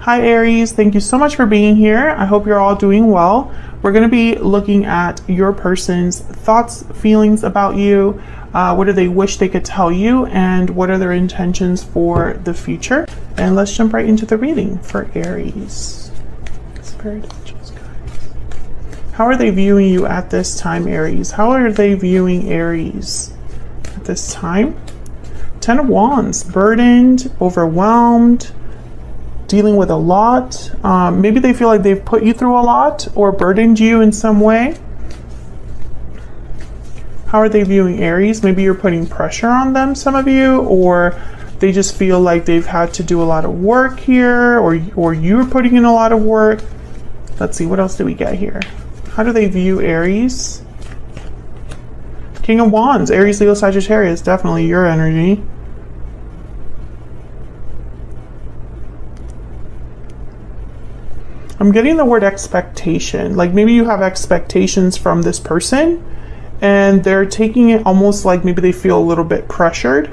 Hi Aries, thank you so much for being here. I hope you're all doing well. We're going to be looking at your person's thoughts, feelings about you. What do they wish they could tell you, and what are their intentions for the future? And let's jump right into the reading for Aries. Spirit angels, guys. How are they viewing you at this time, Aries? How are they viewing Aries at this time? 10 of Wands, burdened, overwhelmed, dealing with a lot. Maybe they feel like they've put you through a lot or burdened you in some way. How are they viewing Aries? Maybe you're putting pressure on them, some of you, or they just feel like they've had to do a lot of work here, or you're putting in a lot of work. Let's see, what else do we get here? How do they view Aries? King of Wands, Aries, Leo, Sagittarius, definitely your energy. I'm getting the word expectation. Like maybe you have expectations from this person and they're taking it almost like maybe they feel a little bit pressured.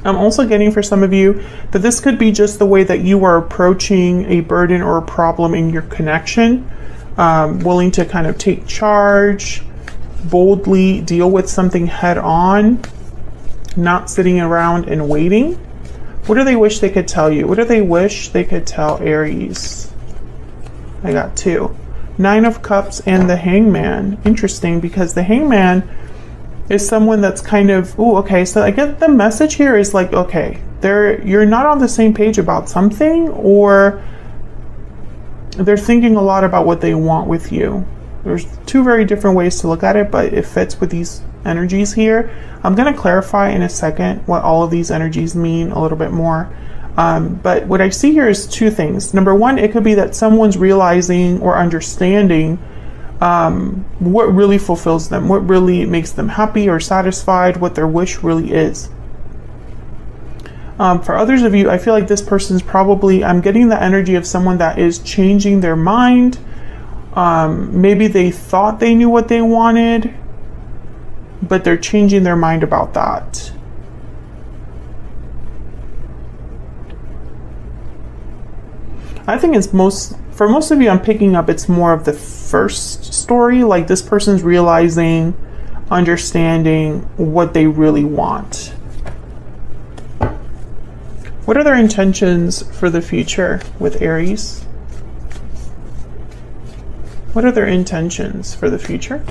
I'm also getting for some of you that this could be just the way that you are approaching a burden or a problem in your connection, willing to kind of take charge, boldly deal with something head on, not sitting around and waiting. What do they wish they could tell you? What do they wish they could tell Aries? I got 2. 9 of Cups and the Hangman. Interesting, because the Hangman is someone that's kind of, ooh, okay, so I get the message here is like, okay, you're not on the same page about something, or they're thinking a lot about what they want with you. There's 2 very different ways to look at it, but it fits with these energies here. I'm going to clarify in a second what all of these energies mean a little bit more. But what I see here is 2 things. Number 1, it could be that someone's realizing or understanding what really fulfills them, what really makes them happy or satisfied, what their wish really is. For others of you, I feel like this person's probably, I'm getting the energy of someone that is changing their mind. Maybe they thought they knew what they wanted, but they're changing their mind about that. I think it's for most of you, I'm picking up it's more of the first story, like this person's realizing, understanding what they really want. What are their intentions for the future with Aries? What are their intentions for the future?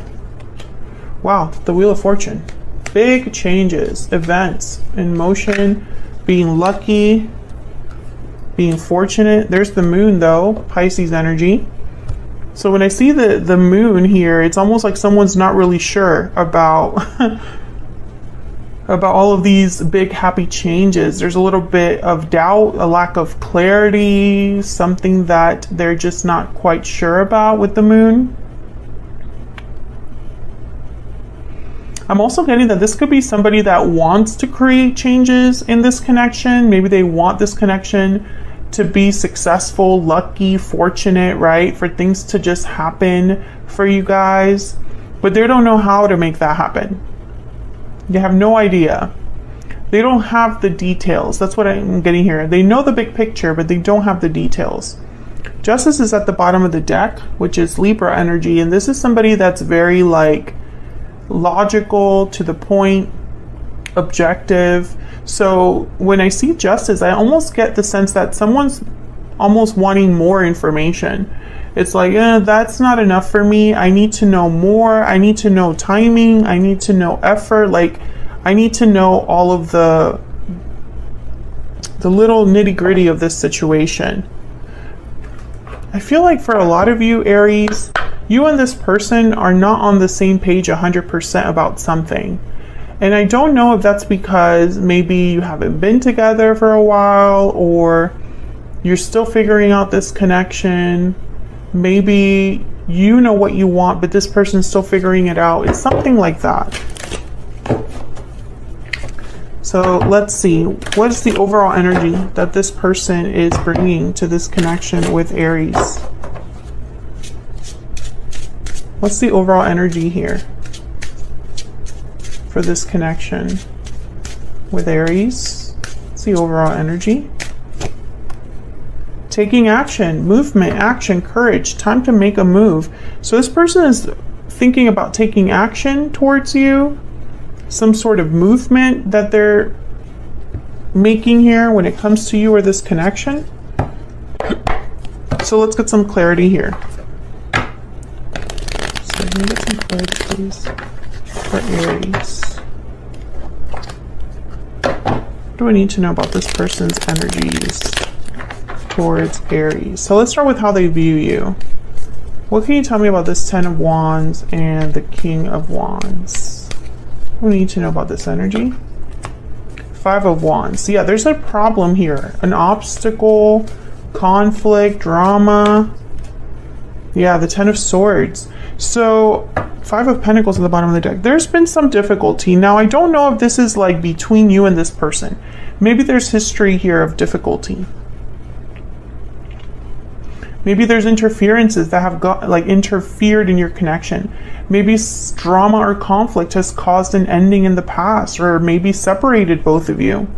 Wow, the Wheel of Fortune. Big changes, events in motion, being lucky, being fortunate. There's the moon though, Pisces energy. So when I see the moon here, it's almost like someone's not really sure about about all of these big happy changes. There's a little bit of doubt, a lack of clarity, something that they're just not quite sure about with the moon. I'm also getting that this could be somebody that wants to create changes in this connection. Maybe they want this connection to be successful, lucky, fortunate, right? For things to just happen for you guys, but they don't know how to make that happen. They have no idea. They don't have the details. That's what I'm getting here. They know the big picture, but they don't have the details. Justice is at the bottom of the deck, which is Libra energy, and this is somebody that's very like logical, to the point, objective. So when I see justice, I almost get the sense that someone's almost wanting more information. It's like, that's not enough for me. I need to know more. I need to know timing. I need to know effort. Like, I need to know all of the little nitty-gritty of this situation. I feel like for a lot of you, Aries, you and this person are not on the same page 100% about something. And I don't know if that's because maybe you haven't been together for a while, or you're still figuring out this connection. Maybe you know what you want, but this person's still figuring it out. It's something like that. So let's see. What is the overall energy that this person is bringing to this connection with Aries? What's the overall energy here for this connection with Aries? What's the overall energy? taking action, movement, action, courage, time to make a move. So this person is thinking about taking action towards you, some sort of movement that they're making here when it comes to you or this connection. So let's get some clarity here. So let me get some clarity, please, for Aries. What do I need to know about this person's energies towards Aries? So let's start with how they view you. What can you tell me about this Ten of Wands and the King of Wands? What do we need to know about this energy? Five of Wands. Yeah, there's a problem here. An obstacle, conflict, drama. Yeah, the Ten of Swords. So Five of Pentacles at the bottom of the deck. There's been some difficulty. Now, I don't know if this is like between you and this person. Maybe there's history here of difficulty. Maybe there's interferences that have got like interfered in your connection. Maybe drama or conflict has caused an ending in the past, or maybe separated both of you.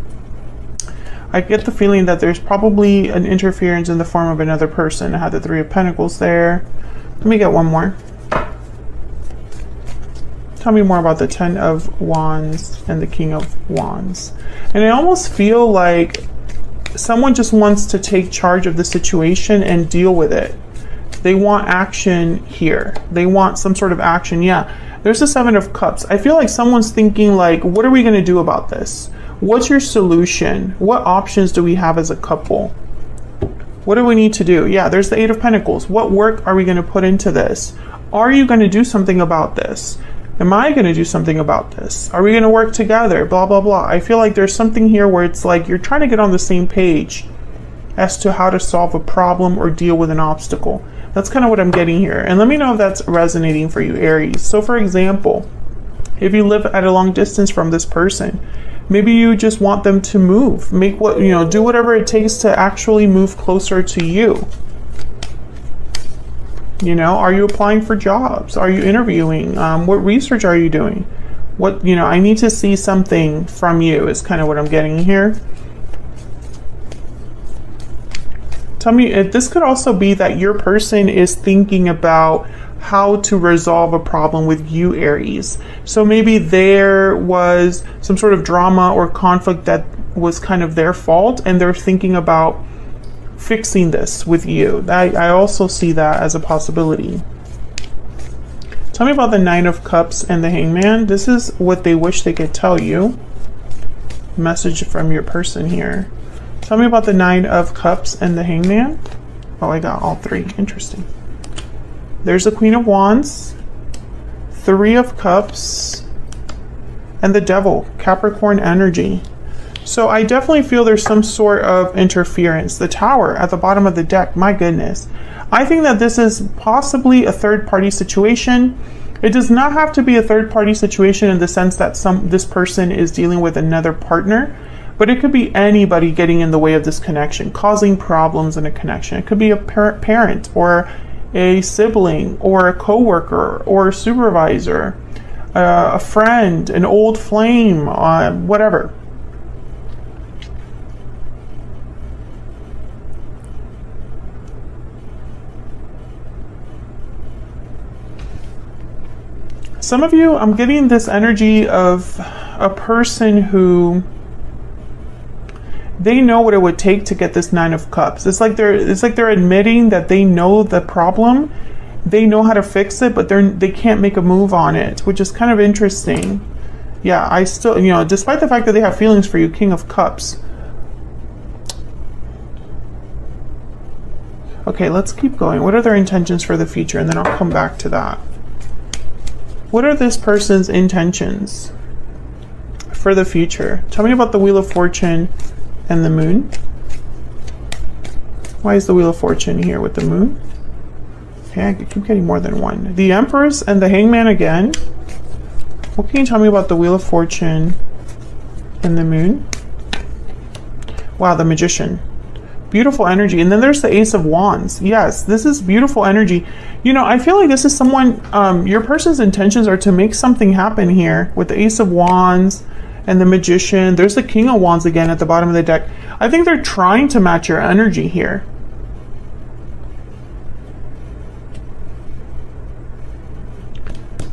I get the feeling that there's probably an interference in the form of another person. I had the Three of Pentacles there. Let me get one more. Tell me more about the Ten of Wands and the King of Wands. And I almost feel like someone just wants to take charge of the situation and deal with it. They want action here. They want some sort of action. Yeah, there's the Seven of Cups. I feel like someone's thinking like, what are we going to do about this? What's your solution? What options do we have as a couple? What do we need to do? Yeah, there's the Eight of Pentacles. What work are we going to put into this? Are you going to do something about this? Am I going to do something about this? Are we going to work together? Blah, blah, blah. I feel like there's something here where it's like you're trying to get on the same page as to how to solve a problem or deal with an obstacle. That's kind of what I'm getting here. And let me know if that's resonating for you, Aries. So for example, if you live at a long distance from this person, maybe you just want them to move, do whatever it takes to actually move closer to you. Are you applying for jobs? Are you interviewing? What research are you doing? I need to see something from you is kind of what I'm getting here. Tell me, this could also be that your person is thinking about how to resolve a problem with you, Aries. So maybe there was some sort of drama or conflict that was kind of their fault, and they're thinking about fixing this with you. I also see that as a possibility. Tell me about the Nine of Cups and the Hangman. This is what they wish they could tell you. Message from your person here. Tell me about the Nine of Cups and the Hangman. Oh, I got all three. Interesting. There's the Queen of Wands, Three of Cups, and the Devil, Capricorn energy. So I definitely feel there's some sort of interference. The Tower at the bottom of the deck, my goodness. I think that this is possibly a third-party situation. It does not have to be a third-party situation in the sense that this person is dealing with another partner, but it could be anybody getting in the way of this connection, causing problems in a connection. It could be a parent or a sibling or a coworker or a supervisor, a friend, an old flame, whatever. Some of you, I'm getting this energy of a person who they know what it would take to get this Nine of Cups. It's like they're admitting that they know the problem, they know how to fix it, but they can't make a move on it, which is kind of interesting. Yeah, I still, despite the fact that they have feelings for you, King of Cups. Okay, let's keep going. What are their intentions for the future? And then I'll come back to that. What are this person's intentions for the future? Tell me about the Wheel of Fortune and the Moon. Why is the Wheel of Fortune here with the Moon? Okay, I keep getting more than one. The Empress and the Hangman again. What can you tell me about the Wheel of Fortune and the Moon? Wow, the Magician. Beautiful energy. And then there's the Ace of Wands. Yes, this is beautiful energy. I feel like this is someone, your person's intentions are to make something happen here with the Ace of Wands and the Magician. There's the King of Wands again at the bottom of the deck. I think they're trying to match your energy here.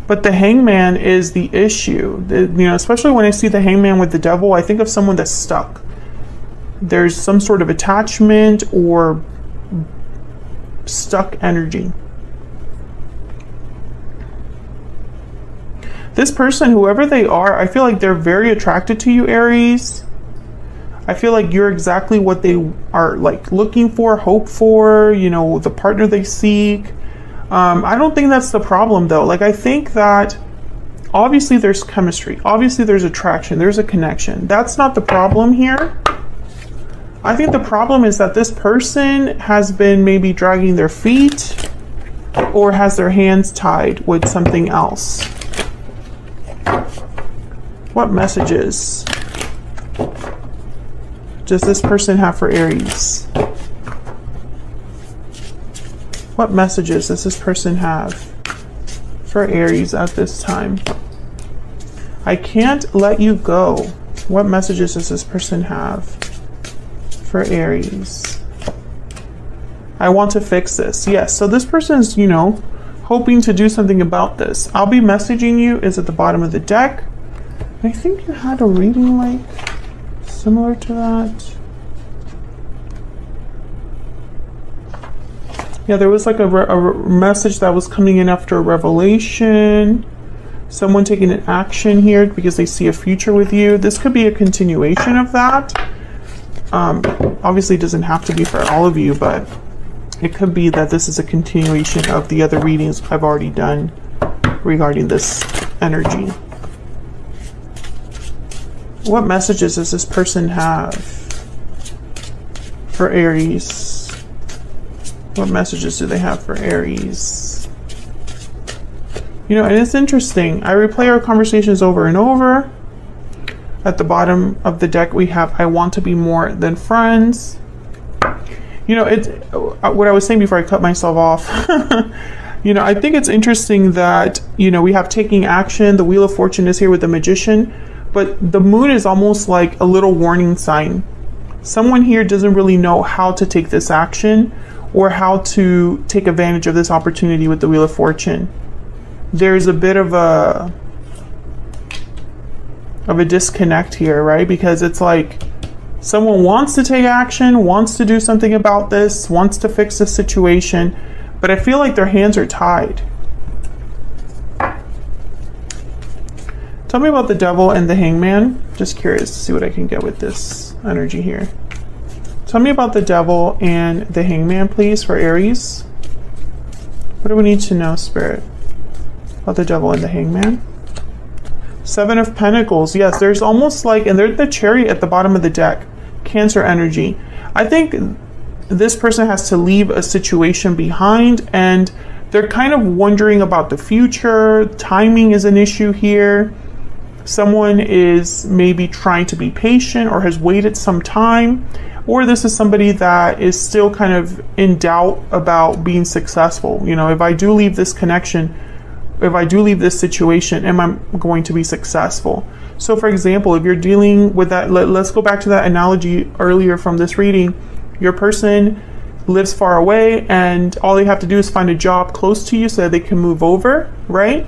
But the Hangman is the issue. You know, especially when I see the Hangman with the Devil, I think of someone that's stuck. There's some sort of attachment or stuck energy. This person, whoever they are, I feel like they're very attracted to you, Aries. I feel like you're exactly what they are like looking for, hope for, you know, the partner they seek. I don't think that's the problem though. Like, I think that obviously there's chemistry, obviously there's attraction, there's a connection. That's not the problem here. I think the problem is that this person has been maybe dragging their feet or has their hands tied with something else. What messages does this person have for Aries? What messages does this person have for Aries at this time? I can't let you go. What messages does this person have for Aries? I want to fix this. Yes, so this person's, you know, hoping to do something about this. I'll be messaging you is at the bottom of the deck. I think you had a reading like similar to that. Yeah, there was like a message that was coming in after a revelation. Someone taking an action here because they see a future with you. This could be a continuation of that. Obviously, it doesn't have to be for all of you, but it could be that this is a continuation of the other readings I've already done regarding this energy. What messages does this person have for Aries? What messages do they have for Aries? You know, and it's interesting. I replay our conversations over and over. At the bottom of the deck, we have, I want to be more than friends. You know, it's what I was saying before I cut myself off. You know, I think it's interesting that, you know, we have taking action. The Wheel of Fortune is here with the Magician, but the Moon is almost like a little warning sign. Someone here doesn't really know how to take this action or how to take advantage of this opportunity with the Wheel of Fortune. There's a bit of a disconnect here, right? Because it's like someone wants to take action, wants to do something about this, wants to fix the situation, but I feel like their hands are tied. Tell me about the Devil and the Hangman. Just curious to see what I can get with this energy here. Tell me about the Devil and the Hangman, please, for Aries. What do we need to know, Spirit, about the Devil and the Hangman? Seven of Pentacles. Yes, there's almost like, and there's the Chariot at the bottom of the deck. Cancer energy. I think this person has to leave a situation behind and they're kind of wondering about the future. Timing is an issue here. Someone is maybe trying to be patient or has waited some time. Or this is somebody that is still kind of in doubt about being successful. You know, if I do leave this connection, if I do leave this situation, am I going to be successful? So for example, if you're dealing with that, let's go back to that analogy earlier from this reading. Your person lives far away and all they have to do is find a job close to you so that they can move over, right?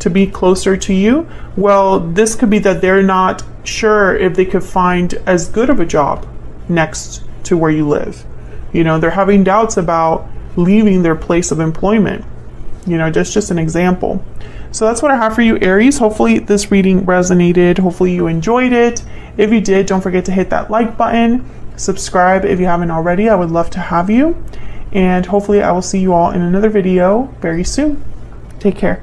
To be closer to you. Well, this could be that they're not sure if they could find as good of a job next to where you live. You know, they're having doubts about leaving their place of employment. You know, just an example. So that's what I have for you, Aries. Hopefully this reading resonated. Hopefully you enjoyed it. If you did, don't forget to hit that like button. Subscribe if you haven't already. I would love to have you. And hopefully I will see you all in another video very soon. Take care.